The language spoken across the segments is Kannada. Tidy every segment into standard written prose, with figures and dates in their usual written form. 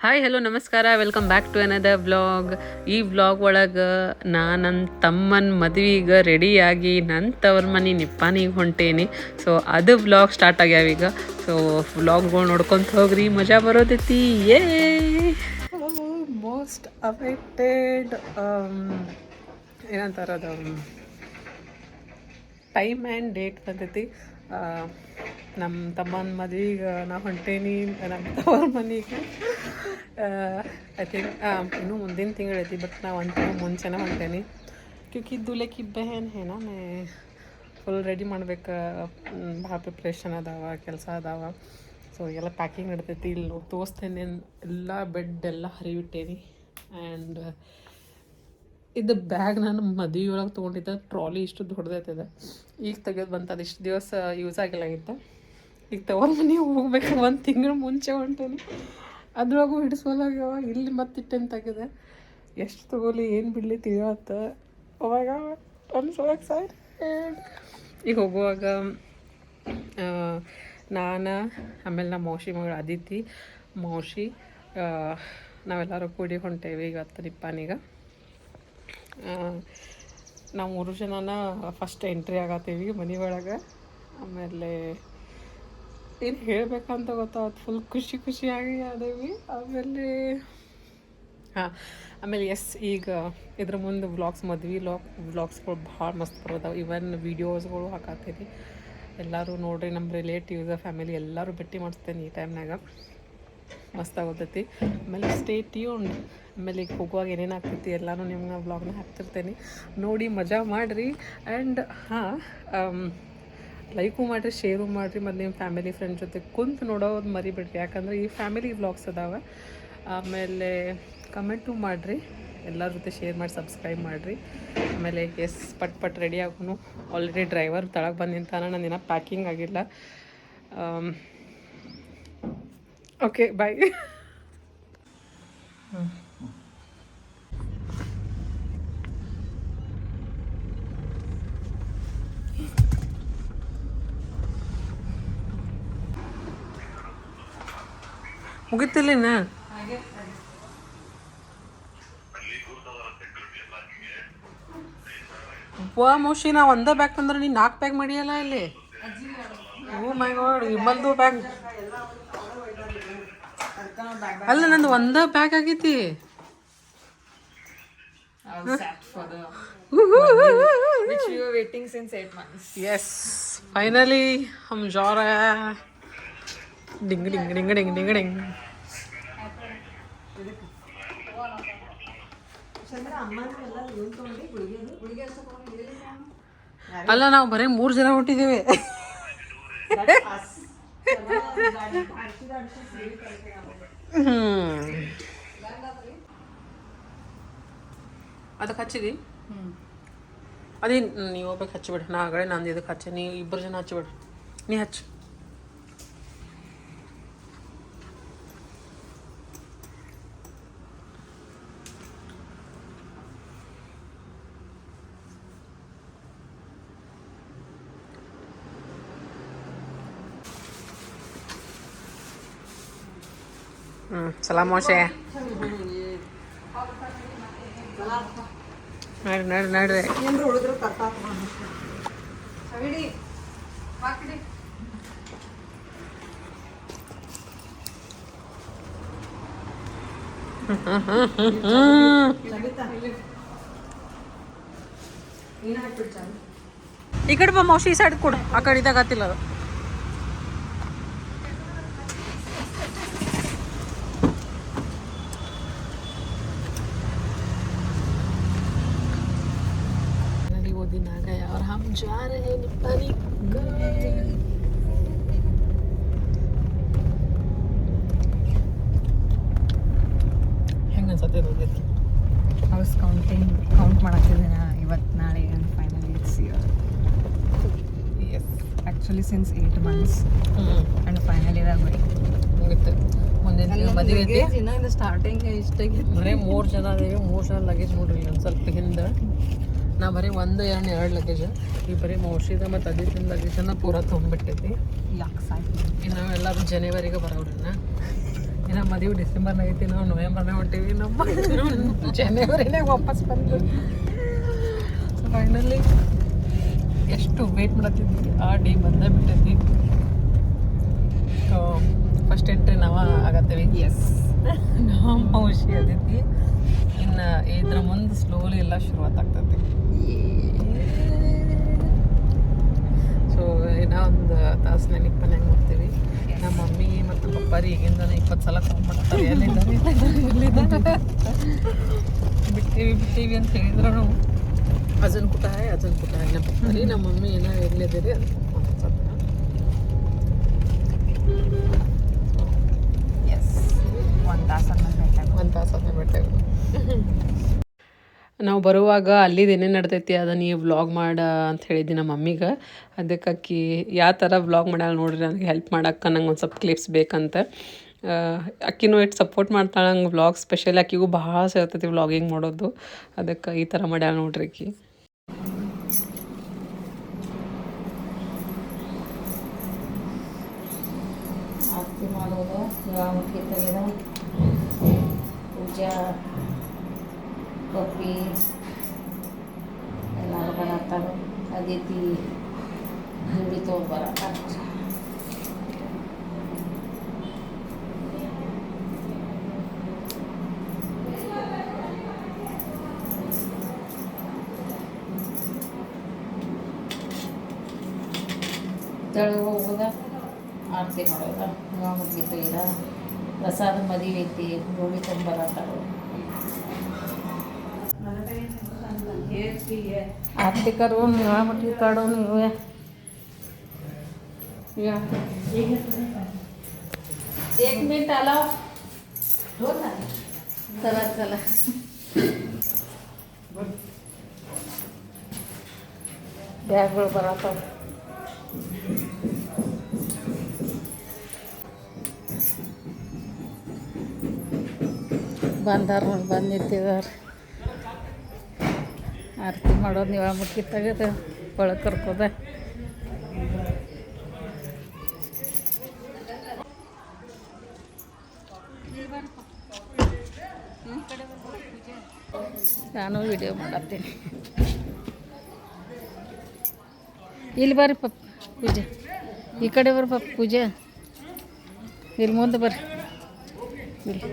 ಹಾಯ್ ಹಲೋ ನಮಸ್ಕಾರ, welcome back to another vlog. ಈ ವ್ಲಾಗ್ ಒಳಗೆ ನನ್ನ ತಮ್ಮನ ಮದುವೆಗೆ ರೆಡಿಯಾಗಿ ನನ್ನ ತವ್ರ ಮನೆ ನಿಪ್ಪಾನಿಗೆ ಹೊಂಟೇನಿ. ಸೊ ಅದು ವ್ಲಾಗ್ ಸ್ಟಾರ್ಟ್ ಆಗ್ಯಾವೀಗ. ಸೊ ವ್ಲಾಗ್ಗಳು ನೋಡ್ಕೊಂತ ಹೋಗ್ರಿ, ಮಜಾ ಬರೋದೈತಿ. ಏ ಮೋಸ್ಟ್ ಅವೈಟೆಡ್ ಏನಂತಾರದು ಟೈಮ್ ಆ್ಯಂಡ್ ಡೇಟ್ ಬಂದೈತಿ. ನಮ್ಮ ತಮ್ಮನ ಮದುವೆಗೆ ನಾ ಹೊಂಟೇನಿ ನಮ್ಮ ತವ್ರ ಮನೆಗೆ. ಐ ಥಿಂಕ್ ಇನ್ನೂ ಮುಂದಿನ ತಿಂಗಳು ಐತಿ, ಬಟ್ ನಾ ಒಂದು ತಿಂಗಳು ಮುಂಚೆನೇ ಹೊಂಟೇನಿ. ಕ್ಯೂಕಿ दूल्हे की बहन है ना, मैं ಫುಲ್ ರೆಡಿ ಮಾಡ್ಬೇಕು. ಭಾಳ ಪ್ರಿಪ್ರೇಷನ್ ಅದಾವ, ಕೆಲಸ ಅದಾವ. ಸೊ ಎಲ್ಲ ಪ್ಯಾಕಿಂಗ್ ನಡ್ತೈತಿ. ಇಲ್ಲಿ ತೋರಿಸ್ತೇನೆ, ಎಲ್ಲ ಬೆಡ್ ಎಲ್ಲ ಹರಿಬಿಟ್ಟೇನಿ. ಆ್ಯಂಡ್ ಇದು ಬ್ಯಾಗ್ ನಾನು ಮದುವೆ ಒಳಗೆ ತೊಗೊಂಡಿದ್ದೆ. ಟ್ರಾಲಿ ಇಷ್ಟು ದೊಡ್ಡದೈತದ, ಈಗ ತೆಗೆದು ಬಂತದ. ಇಷ್ಟು ದಿವಸ ಯೂಸ್ ಆಗಿಲ್ಲಾಗಿತ್ತು. ಈಗ ತವ್ರ ಮನೆಗೆ ಹೋಗ್ಬೇಕು, ಒಂದು ತಿಂಗಳು ಮುಂಚೆ ಹೊಂಟೇನಿ. ಅದ್ರೊಳಗೂ ಹಿಡಿಸ್ಕೊಲಾಗ್ಯಾವ. ಇಲ್ಲಿ ಮತ್ತಿಟ್ಟೇನು ತೆಗೆದೆ. ಎಷ್ಟು ತೊಗೊಲಿ ಏನು ಬಿಡಲಿ ತಿಳಿಯತ್ತ. ಅವಾಗ ಒಂದು ಸೊ ಎಕ್ಸೈಟೆಡ್. ಈಗ ಹೋಗುವಾಗ ನಾನು, ಆಮೇಲೆ ನಮ್ಮ ಮೌಸಿ ಮಗಳು ಅದಿತಿ, ಮೌಸಿ, ನಾವೆಲ್ಲರೂ ಕೂಡಿ ಹೊಂಟೇವಿ ಈಗ ನಿಪ್ಪಾನಿಗೆ. ನಾವು 3 ಜನನ ಫಸ್ಟ್ ಎಂಟ್ರಿ ಆಗತ್ತೀವಿ ಮನೆ ಒಳಗೆ. ಆಮೇಲೆ ಏನು ಹೇಳಬೇಕಂತ ಗೊತ್ತಾಗುತ್ತೆ. ಫುಲ್ ಖುಷಿಯಾಗಿ ಅದೇವಿ. ಆಮೇಲೆ ಎಸ್, ಈಗ ಇದ್ರ ಮುಂದೆ ವ್ಲಾಗ್ಸ್, ಮದ್ವೆ ವ್ಲಾಗ್ಸ್ಗಳು ಭಾಳ ಮಸ್ತ್ ಬರೋದಾವೆ. ಇವನ್ ವೀಡಿಯೋಸ್ಗಳು ಹಾಕತ್ತೀನಿ. ಎಲ್ಲರೂ ನೋಡ್ರಿ, ನಮ್ಮ ರಿಲೇಟಿವ್ಸ್, ಫ್ಯಾಮಿಲಿ ಎಲ್ಲರೂ ಭೇಟಿ ಮಾಡಿಸ್ತೇನೆ ಈ ಟೈಮ್ನಾಗ. ಮಸ್ತಾಗೋತೈತಿ. ಆಮೇಲೆ ಸ್ಟೇ ಟ್ಯೂನ್. ಆಮೇಲೆ ಈಗ ಹೋಗುವಾಗ ಏನೇನು ಆಗ್ತೈತಿ ಎಲ್ಲನೂ ನಿಮ್ಗೆ ವ್ಲಾಗ್ನ ಹಾಕ್ತಿರ್ತೇನೆ, ನೋಡಿ ಮಜಾ ಮಾಡಿರಿ. ಆ್ಯಂಡ್ ಲೈಕು ಮಾಡಿರಿ, ಶೇರು ಮಾಡಿರಿ, ಮತ್ತು ನಿಮ್ಮ ಫ್ಯಾಮಿಲಿ ಫ್ರೆಂಡ್ಸ್ ಜೊತೆ ಕುಂತು ನೋಡೋದು ಮರಿಬಿಡ್ರಿ. ಯಾಕಂದರೆ ಈ ಫ್ಯಾಮಿಲಿ ವ್ಲಾಗ್ಸ್ ಅದಾವೆ. ಆಮೇಲೆ ಕಮೆಂಟು ಮಾಡಿರಿ, ಎಲ್ಲರ ಜೊತೆ ಶೇರ್ ಮಾಡಿ, ಸಬ್ಸ್ಕ್ರೈಬ್ ಮಾಡಿರಿ. ಆಮೇಲೆ ಎಸ್, ಪಟ್ ರೆಡಿ ಆಗೋನು. ಆಲ್ರೆಡಿ ಡ್ರೈವರ್ ತಳಗೆ ಬಂದು ನಿಂತಾನ, ನಾನು ಇನ್ನೂ ಪ್ಯಾಕಿಂಗ್ ಆಗಿಲ್ಲ. ಓಕೆ, ಬಾಯ್. ಮುಗಿತಿಲ್ಲಿನ ಮೌಶಿ, ನಾ ಒಂದೇ ಬ್ಯಾಗ್ ತಂದ್ರೆ ನೀನು 4 ಬ್ಯಾಗ್ ಮಾಡಿಯಲ್ಲ ಇಲ್ಲಿ. ಓ ಮೈ ಗಾಡ್, ಇಬ್ಬಲ್ದು ಬ್ಯಾಗ್ ಅಲ್ಲ, ನಂದು ಒಂದೇ ಬ್ಯಾಗ್ ಆಗೈತಿ. Which you were waiting since 8 months. Yes, finally हम जा रहे हैं. Ding ding ding ding ding ding. ಅಲ್ಲ, ನಾವು ಬರೀ 3 ಜನ ಹೊಟ್ಟಿದ್ದೇವೆ. ಅದಕ್ಕೆ ಹಚ್ಚಿದಿ? ಅದೇ ನೀವು ಹೋಗ್ಬೇಕು, ಹಚ್ಚಿಬಿಡ್ರಿ. ನಾ ಆಗಡೆ ನಂದು ಇದಕ್ಕೆ ಹಚ್ಚಿ, ನೀವು 2 ಜನ ಹಚ್ಚಿಬಿಡ್ರಿ. ನೀ ಹಚ್ಚು. ಸಲಾಮ್ ಮೋಶೆ. ನಡ್ರಿ. ಈ ಕಡೆ ಬಾ ಮೌಶಿ, ಈ ಸೈಡ್ ಕೊಡು. ಆ ಕಡೆ ಇದಾಗತ್ತಿಲ್ಲ ಅದು. दिन आ गया और हम जा रहे हैं निप्पानी. ಹೆಂಗೆ ಅನ್ಸತ್ತೆ ಹೋಗಿತ್ತು? ಹೌಸ್ ಕೌಂಟ್ ಮಾಡತ್ತಿದ್ದೇನೆ ಇವತ್ತು ನಾಳೆ. And finally it's here. Yes, actually since 8 months. And finally ಇದಾಗ ಮುಗಿತು. ಮುಂದಿನ ಮದುವೆ ಐತಿ. ಸ್ಟಾರ್ಟಿಂಗ್ ಇಷ್ಟಾಗಿ ಬರೀ 3 ಜನ ಅದೇವಿ. 3 ಜನ ಲಗೇಜ್ ನೋಡ್ರಿ. ಒಂದು ಸ್ವಲ್ಪ ಹಿಂದೆ ನಾ ಬರೀ 1-2 ಲಗೇಜ್. ಈ ಬರೀ ಮೌಶಿದ ಮತ್ತು ಅದಿತಿನ ಲಗೇಜನ್ನು ಪೂರ ತೊಗೊಂಡ್ಬಿಟ್ಟೈತಿ. ಯಾಕೆ ಸಾಯ್ತು. ಇನ್ನು ನಾವೆಲ್ಲರೂ ಜನವರಿಗೆ ಬರೋವ್ರನ್ನ. ಇನ್ನು ಮದುವೆ ಡಿಸೆಂಬರ್ನಾಗ ಐತಿ, ನಾವು ನವೆಂಬರ್ನಾಗ ಹೊಂಟೀವಿ. ನಮ್ಮ ಜನವರಿನಾಗ ವಾಪಸ್ ಬಂದು ಫೈನಲಿ ಎಷ್ಟು ವೇಟ್ ಮಾಡತ್ತಿದ್ವಿ, ಆ ಡೇ ಬಂದೇ ಬಿಟ್ಟೈತಿ. ಫಸ್ಟ್ ಎಂಟ್ರಿ ನಾವು ಆಗತ್ತೇವಿ. ಎಸ್, ನಮ್ಮ ಖುಷಿ ಅದೈತಿ. ಇನ್ನು ಇದ್ರ ಮುಂದೆ ಸ್ಲೋಲಿ ಎಲ್ಲ ಶುರುವಾತಾಗ್ತೈತಿ. ಸೊ ಇನ್ನೂ ಒಂದು ತಾಸು ನೆನಪನ್ನಾಗ ನೋಡ್ತೀವಿ. ನಮ್ಮ ಮಮ್ಮಿ ಮತ್ತು ಪಪ್ಪಾರಿ ಈಗಿಂದನೇ 20 ಸಲ ಫೋನ್ ಮಾಡ್ತಾರೆ, ಎಲ್ಲಿದ್ದಾರೆ ಬಿಟ್ಟೀವಿ ಅಂತ ಹೇಳಿದ್ರು. ಅಜನ್ ಕುಟ ನಮ್ಮ ಪಪ್ಪಾರಿ, ನಮ್ಮ ಮಮ್ಮಿ ಏನೋ ಎಲ್ಲಿದ್ದೀರಿ ಅಂತ ಎಸ್, ಒಂದು ತಾಸನ್ನ ಬಿಟ್ಟೆ. ನಾವು ಬರುವಾಗ ಅಲ್ಲಿದ್ದು ಏನೇನು ನಡ್ದೈತಿ ಅದನ್ನು ನೀವು ವ್ಲಾಗ್ ಮಾಡ ಅಂತ ಹೇಳಿದ್ದೆ ನಮ್ಮ ಮಮ್ಮಿಗೆ. ಅದಕ್ಕೆ ಅಕ್ಕಿ ಯಾವ ಥರ ವ್ಲಾಗ್ ಮಾಡ್ಯಾಳ ನೋಡ್ರಿ, ನನಗೆ ಹೆಲ್ಪ್ ಮಾಡಕ್ಕೆ ನಂಗೆ ಒಂದು ಸ್ವಲ್ಪ ಕ್ಲಿಪ್ಸ್ ಬೇಕಂತ. ಅಕ್ಕಿನೂ ಎಷ್ಟು ಸಪೋರ್ಟ್ ಮಾಡ್ತಾಳೆ ನಂಗೆ ವ್ಲಾಗ್, ಸ್ಪೆಷಲಿ ಅಕ್ಕಿಗೂ ಭಾಳ ಸೇರ್ತೈತಿ ವ್ಲಾಗಿಂಗ್ ಮಾಡೋದು. ಅದಕ್ಕೆ ಈ ಥರ ಮಾಡ್ಯಾಳ ನೋಡ್ರಿ ಅಕ್ಕಿ. ಆರತಿ ಮಾಡೋದು, ಮುಟ್ಟಿ ತೆಗೆದು ಪೂಜಾ ಪಪ್ಪಿ ಎಲ್ಲರೂ ಬರತ್ತಾರ. ಅದೈತಿ ದುಡಿ ತೊಗೊಂಬರತ್ತಾರ. ತೆಳಗೆ ಹೋಗೋದ, ಆರತಿ ಮಾಡೋದ, ಮುಟ್ಟಿ ತೆಗೆದ, ಪ್ರಸಾದ ಮದುವೆ ಐತಿ, ಗೋಳಿ ತೊಗೊಂಬರತ್ತಾರ. आरती करो, निवामटी काढो, निवया एक मिनिट आला. चला चला, बॅगवर बराता बांधार बांधिದ್ದೇವೆ. ಆರತಿ ಮಾಡೋದು, ನೀವ ಮುಟ್ಟಿ ತೆಗೆದು ಒಳಗೆ ಕರ್ಕೋದ. ನಾನು ವಿಡಿಯೋ ಮಾಡತ್ತೀನಿ. ಇಲ್ಲಿ ಬರ್ರಿ ಪಪ್ಪ ಪೂಜೆ, ಈ ಕಡೆ ಬರ್ರಿ ಪಪ್ಪ ಪೂಜೆ, ಇಲ್ಲಿ ಮುಂದೆ ಬರ್ರಿ. ಇಲ್ಲಿ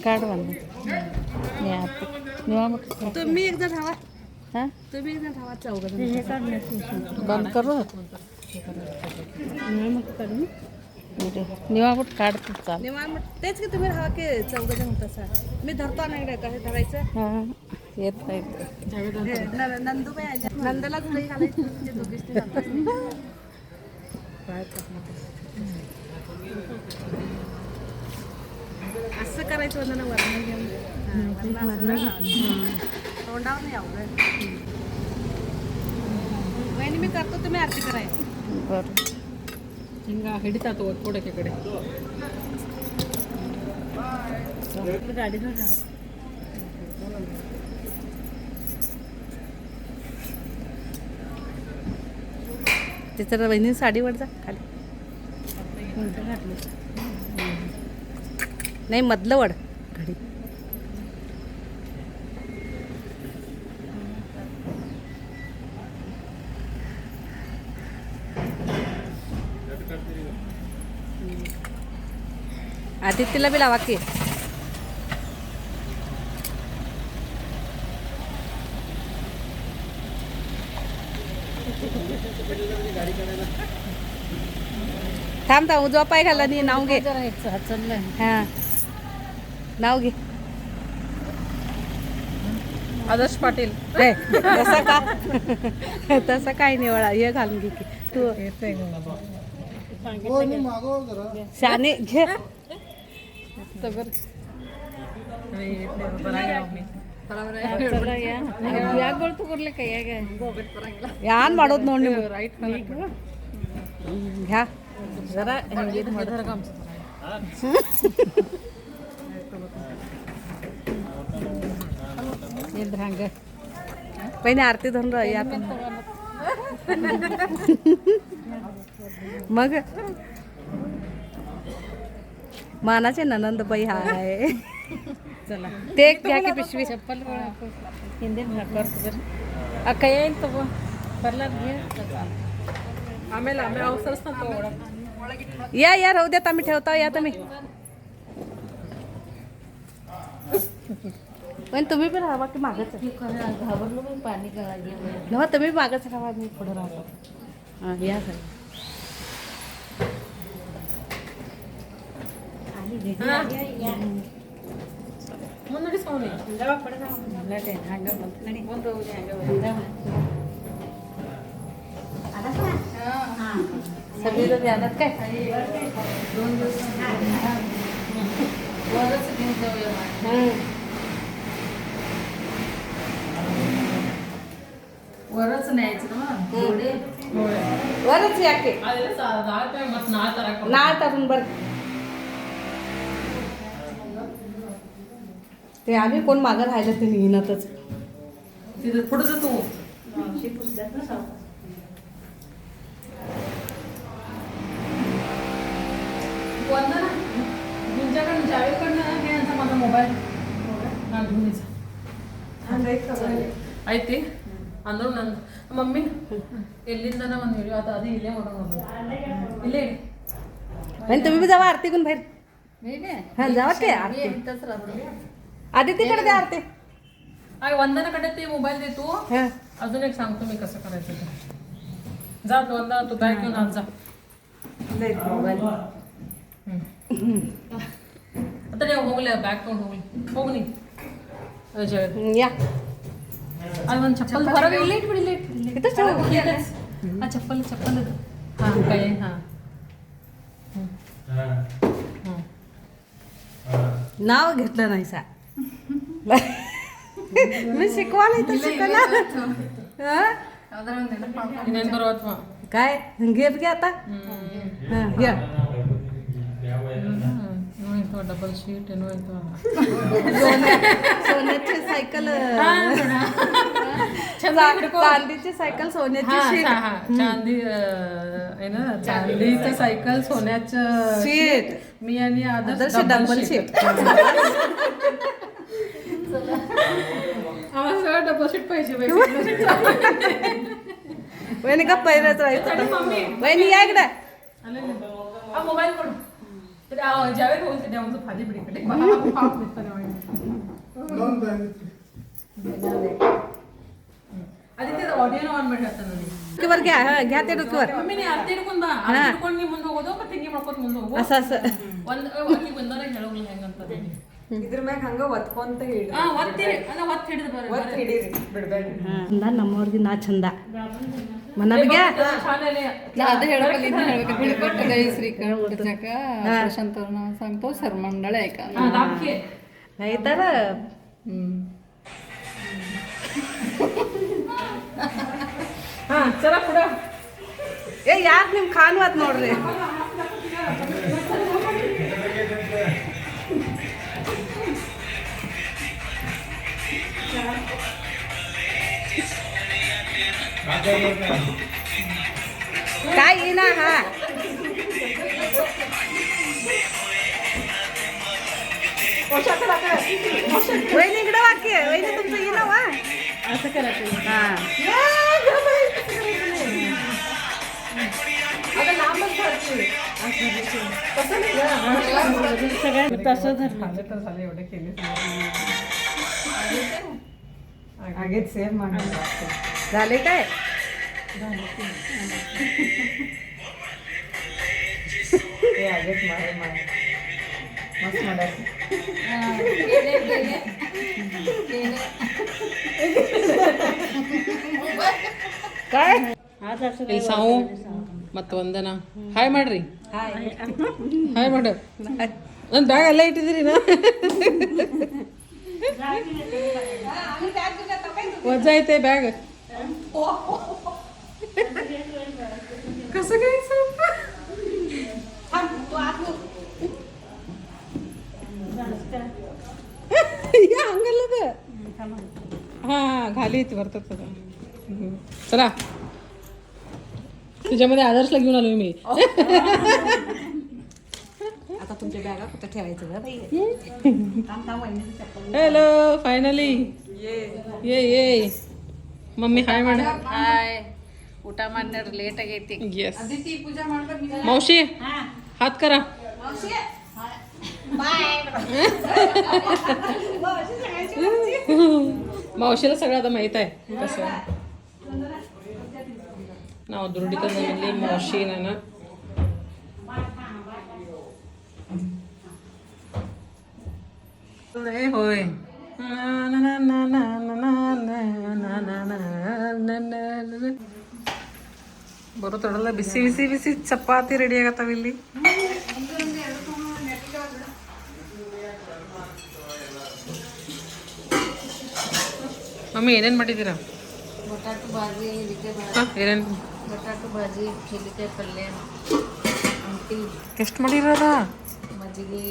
काढ बांधून मी आरती निवामट. तुम्ही एक जण राहा, हां तुम्ही एक जण राहा, चौघं बंद करू. निवामट काढून निवामट काढतो चाल. निवामट तेच की तुम्ही राहा की चौघं जण तसा. मी धरतो नाही कसं धरायचं. हां येत नाही. नंदूबाई आल्या, नंदला धुळी घालायची म्हणजे दोघींनी असं करायचं होतं ना, वरण घेऊन तोंडावर नाही यावं. वहिनी मी करतो, तुम्ही आरती करायची. बरं ಹಿಂಗೆ ಹಿಡಿತಾತು ಒತ್ತೋಡಕ್ಕೆ ಕಡೆ गाडी ना त्याच्यात वहिनी साडीवर जा खाली नाही मधलं वड घडी. आदित्यला बी लावा की. थांब थांब, उजवा पाय घाला नी, नाव घे. हा नाव घे. आदर्श पाटील. तसं का तसं काय नाही वळा, हे घालून घे की तू. शाने घे. ಯಾಗಳು ತಗೋರ್ಲಿ ಕೈಯಾಗ ಯಾನ್ ಮಾಡೋದು ನೋಡಿ ನೀವು. ಹ್ಯಾ ಜರ ಹೆಂಗಿದ್ ಮಾಡಿದ್ರ ಇದ್ರ ಹಂಗೆ पहिने आरती धरून या मग मानाचे ननंदबाई हा आहे. चला ते एक घ्या की पिशवी. चप्पल ಹಿಂದೆ ಬರ್ತಾರೆ ಅಕ್ಕ ಏನು ತಗೋ ಬರ್ಲಾರ್ದು ಆಮೇಲೆ ಆಮೇಲೆ ಅವಸರಸ್ತಾನ ತಗೊಳಕ್. या या राहू द्या आम्ही ठेवता या तुम्ही. पण तुम्ही पण राहा की मागच घाबरलो मी पाणी गेलं नव्हा तुम्ही मागच राहा मी पुढे राहतो. हां या सर ಮುಂದೆ ಸೌಂಡ್ ಹಂಗೆ ಮುಂದೆ ಹೋಗಿ सगळी ध्यानात काय 2 दिवस वरच घेऊन जाऊया. वरच न्यायचं ना थोडे वरच या की ಮತ್ತೆ ನಾ ತರಕ नाळ टाकून बर. ते आम्ही कोण मागं राहिलं ते निघणारच. तिथं पुढचं तू वंदना तुमच्याकडनं जावेदकडनं हे यांचा माझा मोबाईल हा घेऊन ಐತಿ ಅಂದ್ರು ನನ್ನ ಮಮ್ಮಿ ಎಲ್ಲಿಂದನ ಒಂದು ವಿಡಿಯೋ ಆತ ಅದು ಇಲ್ಲೇ ಮಾಡೋದು ಇಲ್ಲೇ पण तुम्ही बी जावा आरती करून बाहेर. हां जावा की आरती. इथंच राहतो. आदितीकडे द्या आरती. वंदनाकडे ते मोबाईल दे तू. हां अजून एक सांगतो मी कसं करायचं ते. जा वंदना तू बॅग घेऊन आज जा. मोबाईल आता नाही ಹೋಗ್ಲಿ ಬ್ಯಾಗ್ ತಗೊಂಡು ಹೋಗ್ಲಿ या ಅದು ಒಂದು ಚಪ್ಪಲ್ ಹೊರಗೆ ಲೇಟ್ ಬಿಡಿ ಲೇಟ್ इथंच ठेवा. ಆ ಚಪ್ಪಲ್ ಹಾಂ ಕೈ ಹಾಂ नाव घेतलं नाही सा. मी शिकवायला इथं शिकवला. ಇನ್ನೇನು ಬರುವತ್ವ काय घेत घ्या आता. हां घ्या. ಏನೋ ಡಬಲ್ ಶೀಟ್ ಏನೋ ಆಯ್ತು सोन्याची सायकल चांदीची सायकल सोन्याची शीट. चांदी आहे ना चांदीचं सायकल सोन्याचं शीट. मी आणि आदर्श डबल शीट. आम्हाला सगळं डबल शीट पाहिजे वहिनी का पहिल्याच राहायचं. वहिनी या इकडे. हा मोबाईल कोण ज्यावेळी होईल ते द्यावं फादी बिडीकडे आधी ते ऑडिओ ऑन ಮಾಡ್ತಾರೆ ನೋಡಿ डोक्यावर घ्या. हां घ्या ते डोक्यावर. ಮಮ್ಮಿ ನೀ ಅರ್ತಿ ಹಿಡ್ಕೊಂಡ್ ಬಾ ಅರ್ತಿ ಹಿಡ್ಕೊಂಡು ನೀ ಮುಂದೆ ಹೋಗೋದು ಮತ್ತೆ ಹಿಂಗೆ ಮಾಡ್ಕೊತ ಮುಂದೆ ಹೋಗು असं असं ಒಂದು ಆಕಿ ಬಂದಾರ ಹೇಳೋಲ್ಲ ಹೆಂಗಂತ ಇದ್ರ ಮ್ಯಾಗ ಹಂಗ ಒತ್ಕೊಂತ ಹೇಳಿ ಒತ್ತಿ ಅಲ್ಲ ಒತ್ತಿ ಹಿಡಿದು ಒತ್ತಿ ಹಿಡೀರಿ ಬಿಡ್ಬೇಡ್ರಿ ಚಂದ ನಮ್ಮವ್ರಿಗೆ ನಾ ಚಂದ ಮನವಿಗೆ ಅದು ಹೇಳ್ಬೇಕಂತ ಬಟ್ ಗೈ ಶ್ರೀಕರಣ ಉಡ್ಸಕ ಪ್ರಶಾಂತ್ ಅವ್ರ ನಾವು सांगतो सर मंडळ आहे का नाहीतर ಹಾ ಚಲ ಕೂಡ ಏ ಯಾಕೆ ನಿಮ್ ಖಾನ್ವಾತ್ ನೋಡ್ರಿ. काय येईना हा वहिनी इकडे वाक्य वहिनी तुमचं येईना वा असं करायचं हा आता लांबच घालते तसं नाही सगळ्या तसं झालं तर झालं एवढं केले आगेच सेम ಮಾಡಿ झाले काय ते आगेच मारे मस्त ಮಾಡಾಕಿ काय ಇಲ್ಲಿ ಸಾವು ಮತ್ತು ವಂದನಾ ಹಾಯ್ ಮಾಡ್ರಿ ಹಾಯ್ ಮಾಡು ನನ್ನ ಬ್ಯಾಗ್ ಅಲ್ಲೇ ಇಟ್ಟಿದ್ದೀರಿ ನಾ वजा येते बॅग कसं काय या अंगल हा खाली येते वरतात चला तुझ्यामध्ये आदर्शला घेऊन आलो मी आता तुमच्या बॅगा कुठं ठेवायचं गं बाई हॅलो फायनली ये मम्मी हाय म्हण हाय ಊಟ ಮಾಡ್ನಾರ ಲೇಟ್ ಆಗೈತಿ येस मावशी हात करा मावशीला सगळं आता माहित आहे कसं ನಾವು ದುರುಡಿತನದಲ್ಲಿ ಮಾವಶಿ ನಾನು ಹೋಯ್ ಬರುತ್ತಡಲ್ಲ ಬಿಸಿ ಬಿಸಿ ಬಿಸಿ ಚಪಾತಿ ರೆಡಿ ಆಗತ್ತಾವ ಇಲ್ಲಿ ಮಮ್ಮಿ ಏನೇನ್ ಮಾಡಿದ್ದೀರಾ ಬಟಾಟು ಭಾಜಿ ಏನೇನ್ ಬಟಾಟು ಭಾಜಿ ಚೀಲಿಕಾಯಿ ಪಲ್ಯ ಆಮಟಿ ಎಷ್ಟು ಮಾಡಿರೋದ ಮಜ್ಜಿಗೆ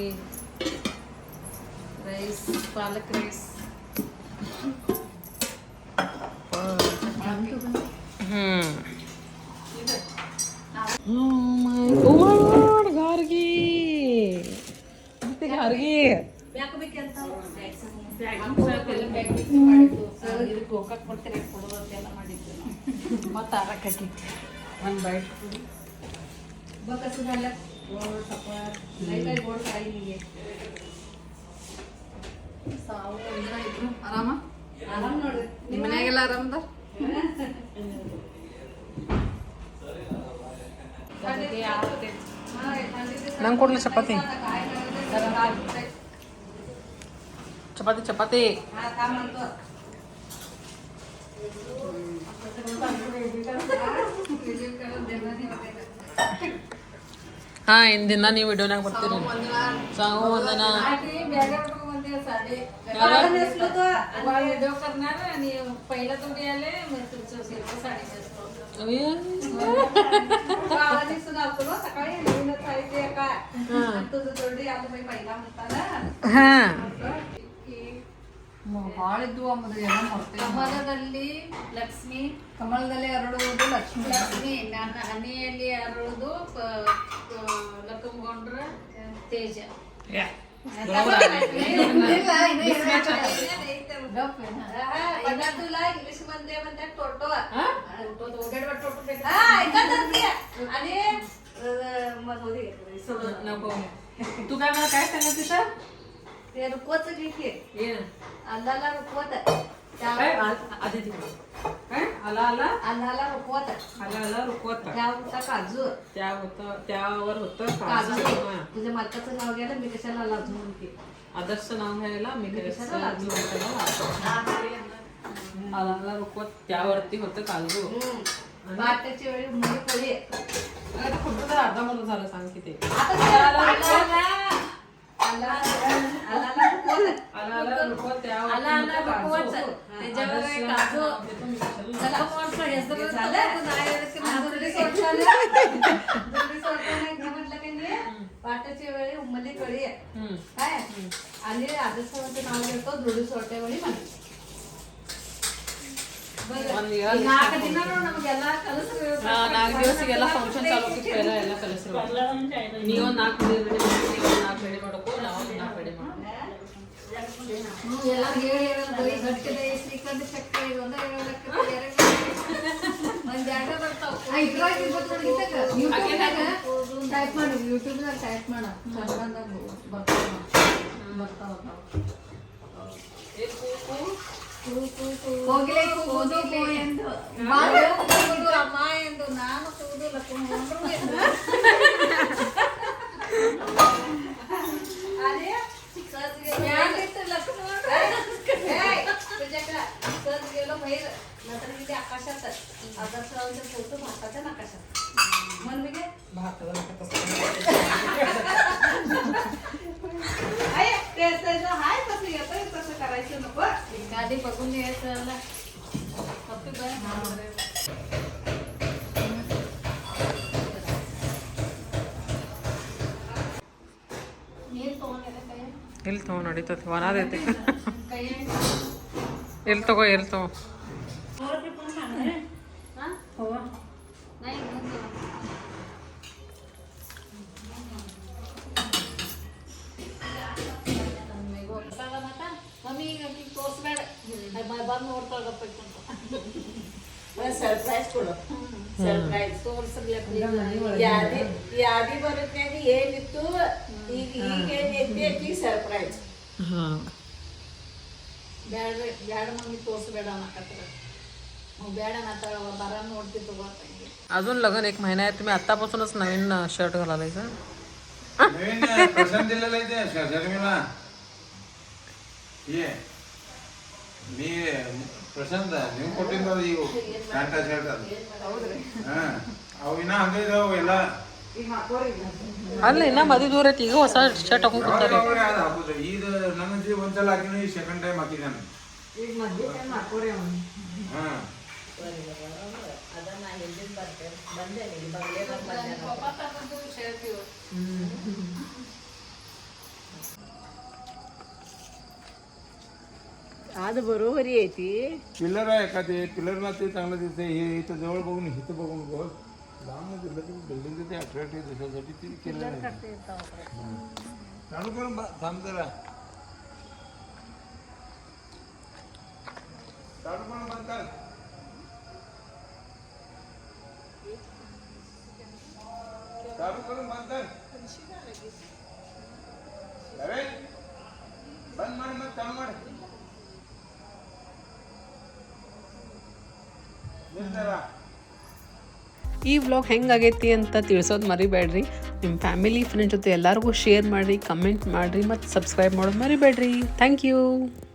ರೈಸ್ ಪಾಲಕ್ ರೈಸ್ ಗಾರ್ಗಿ ಗಾರ್ಗಿ ಗೋಕಾಕ್ ಕೊಡ್ತೀರಿ ಕೊಡೋದೆಲ್ಲ ಮಾಡಿದ್ದು ಮತ್ತು ಆರಕ್ಕೆ ಒಂದು ಬೈಟ್ बकस झालं गोड सपाट नाही काय गोड काही नाहीये ಆರಾಮ आराम ನೋಡು ನಿಮ್ಮ ಮನ್ಯಾಗೆಲ್ಲ ಆರಾಮದ ಕಡೆಗೆ ಆಗುತ್ತೆ ನಂಗೆ ಕೊಡ್ಲಿ ಚಪಾತಿ ಚಪಾತಿ ಚಪಾತಿ ಹಾ ಇಂದಿನ ನೀವು ವಿಡಿಯೋನಾಗ ಬರ್ತೀರಿ ಸಾಂಗು ವಂದನ व्हिडिओ करणार आणि पहिला तुम्ही आले मग तुमचं सिल्वर साडी नेसतो आवाज दिसून आलतो ना सकाळी नवीनच आहे ते काय तुझं जोडी आता मी पहिला म्हणताना ಹಾ ಭಾಳ ಇದ್ವು ಅಂಬುದು ಎಲ್ಲ ಮರ್ತೇವೆ ಕಮಲದಲ್ಲಿ ಲಕ್ಷ್ಮಿ ಕಮಲದಲ್ಲಿ ಹರಡುವುದು ಲಕ್ಷ್ಮಿ ಲಕ್ಷ್ಮಿ ಹನಿಯಲ್ಲಿ ಅರಳುದು ಲಕ್ಕಂಗೊಂಡ್ರ ತೇಜ तुला इंग्लिश मध्ये म्हणतात टोटो आणि तू काय मला काय सांगत तिथं ते रुकवत घेतले अल्लाला रुकवत आधी तिकडे काय आला आला अल्लाला रुकवत आला आला रुकवत त्या होता काजू त्यावर होतं काजू काजू हा. तुझ्या मालकाचं नाव घ्यायला मी कशाला लाजू म्हणते आदर्श नाव घ्यायला मी आला रुकवत त्यावरती होतं काजू बाट्याची वेळी मुली पडली आता फक्त तर अर्धा मला झालं सांग की ते आला आला रुकवत पाटाची वेळी उमली कळी काय आणि आदर्शवाचं नाव घेतो दृढी सोडते वेळी ನಾಲ್ಕು ದಿವಸಿಗೆಲ್ಲ ಫಂಕ್ಷನ್ ಚಾಲು ಎಲ್ಲ ಎಲ್ಲ ಕಲಿಸ್ರು ನೀವೊಂದು 4 ರೆಡಿ ಮಾಡಬೇಕು ನಾವು 4 ರೆಡಿ ಮಾಡೋಣ ಎಲ್ಲ ಹೇಳಿ ಗಟ್ಟಿದ ಶ್ರೀಕಂಠ ಶಕ್ತಿ ಒಂದ ಒಂದ್ ಜಾಗ ಬರ್ತಾವ ಟೈಪ್ ಮಾಡಿ ಯೂಟ್ಯೂಬ್ನಾಗ ಟೈಪ್ ಮಾಡ ಬರ್ತಾವ ಹೋಗಿಲೆ ಕೂದು ಎಂದು ಕೂದು ಅಮ್ಮ ಎಂದು ನಾನು ಕೂದು ಲಕ್ಷ್ಮಣರು ಎಂದು अरे सहज गेलो बाहेर नंतर किती आकाशात आदर्शरावांचा फोटो भारताच्या आकाशात मन मी हाय कसं येतोय कसं करायचं नको गाडी बघून यायचं ಎಲ್ಲಿ ತಗೋ ನಡೀತದೆ ವನದೈತೆ ಎಲ್ಲಿ ತಗೋ ಬಂದು ನೋಡ್ತಾಳಪ್ಪ ಸರ್ಪ್ರೈಸ್ ಕೊಡು ಸರ್ಪ್ರೈಸ್ ಯಾದಿ ಬರೋದ್ನಾಗ ಏನಿತ್ತು ಈಗ ಏನೈತಿ ಆಕಿ ಸರ್ಪ್ರೈಸ್ हां ಬ್ಯಾಡ ಮಮ್ಮಿ ತೋರಿಸ್ಬೇಡ ಅನ್ನಕತ್ತಾರ ಬೇಡ ಅನ್ನತ್ತಾಳ ಬರ ನೋಡ್ತಿತ್ತು ಗೊತ್ತಂಗೆ अजून लग्न 1 महिना आहे तुम्ही आतापासूनच नवीन शर्ट घालायचा नवीन प्रशांत दिलेला आहे त्या शर्मिला ये मी प्रशांत ನೀವು ಕೊಟ್ಟಿದ್ದು ಇವು ಪ್ಯಾಂಟ್ ಶರ್ಟ್ ಹಾ ಅವು ಇನ್ನ ಹಂಗೆ ಇದಾವ ಎಲ್ಲ ಅಲ್ಲ ಇನ್ನ ಮದಿ ದೂರ ಐತಿ ಈಗ ಹೊಸ ಶರ್ಟ್ ಹಾಕೊಂಡು ಕೂತಾರೆ ಅವ್ರೆ ಅದು ಹಾಕೋದು ಇದು ನನಗೆ ಒಂದ್ಸಲ ಹಾಕಿನಿ ಸೆಕೆಂಡ್ ಟೈಮ್ ಹಾಕಿದ್ದಾನೆ ಈಗ ಮದ್ವೆ ಟೈಮ್ ಹಾಕೋರಿ ಅವನು ಹಾ ಅದನ್ನ ಹಿಂದಿನ ಬಂದೇನೆ ಬಂಗ್ಲೇದಾಗ ಬಂದೆ आज बरोबरी आहे ती पिलर आहे का ते पिलरला ते चांगलं दिसते हे इथं जवळ बघून इथं बघून बघ लांब दिलं की बिल्डिंग ते अट्रॅक्टिव्ह दिसायसाठी ती केलं नाही चालू करून थांब जरा चालू करून बंद कर चालू करून बंद कर अरे बंद मार मग चालू मार ಈ ವ್ಲಾಗ್ ಹೆಂಗಾಗೈತಿ ಅಂತ ತಿಳಿಸೋದು ಮರಿಬೇಡ್ರಿ ನಿಮ್ಮ ಫ್ಯಾಮಿಲಿ ಫ್ರೆಂಡ್ಸ್ ಜೊತೆ ಎಲ್ಲರಿಗೂ ಶೇರ್ ಮಾಡಿರಿ ಕಮೆಂಟ್ ಮಾಡಿರಿ ಮತ್ತು ಸಬ್ಸ್ಕ್ರೈಬ್ ಮಾಡೋದು ಮರಿಬೇಡ್ರಿ ಥ್ಯಾಂಕ್ ಯು